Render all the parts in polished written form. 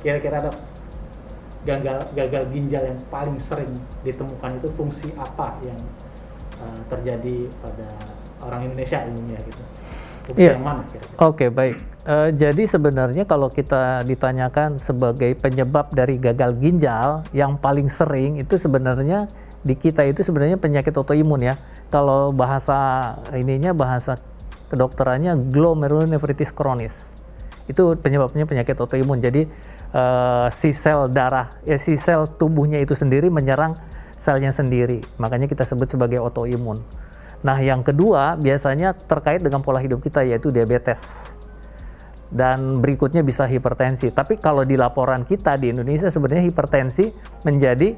kira-kira Dok, gagal ginjal yang paling sering ditemukan itu fungsi apa yang terjadi pada orang Indonesia umumnya gitu? Fungsi yang mana kira-kira? Oke, baik. Jadi sebenarnya kalau kita ditanyakan sebagai penyebab dari gagal ginjal yang paling sering itu sebenarnya di kita itu sebenarnya penyakit autoimun ya. Kalau bahasa kedokterannya glomerulonefritis kronis. Itu penyebabnya penyakit autoimun. Jadi si sel tubuhnya itu sendiri menyerang selnya sendiri. Makanya kita sebut sebagai autoimun. Nah, yang kedua biasanya terkait dengan pola hidup kita, yaitu diabetes. Dan berikutnya bisa hipertensi. Tapi kalau di laporan kita di Indonesia sebenarnya hipertensi menjadi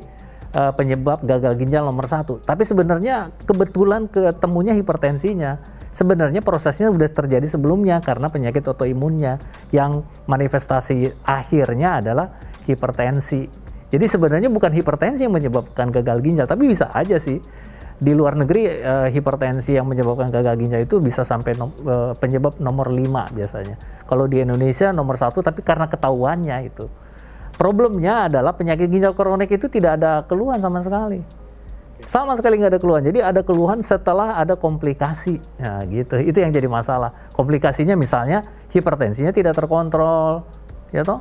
penyebab gagal ginjal nomor 1. Tapi sebenarnya kebetulan ketemunya hipertensinya. Sebenarnya prosesnya sudah terjadi sebelumnya karena penyakit autoimunnya yang manifestasi akhirnya adalah hipertensi. Jadi sebenarnya bukan hipertensi yang menyebabkan gagal ginjal, tapi bisa aja sih. Di luar negeri hipertensi yang menyebabkan gagal ginjal itu bisa sampai penyebab nomor 5 biasanya. Kalau di Indonesia nomor 1, tapi karena ketahuannya itu. Problemnya adalah penyakit ginjal kronik itu tidak ada keluhan sama sekali. Sama sekali nggak ada keluhan. Jadi ada keluhan setelah ada komplikasi. Nah gitu, itu yang jadi masalah. Komplikasinya misalnya hipertensinya tidak terkontrol, ya toh?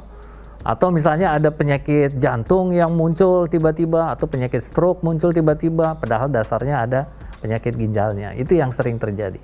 Atau misalnya ada penyakit jantung yang muncul tiba-tiba, atau penyakit stroke muncul tiba-tiba, padahal dasarnya ada penyakit ginjalnya. Itu yang sering terjadi.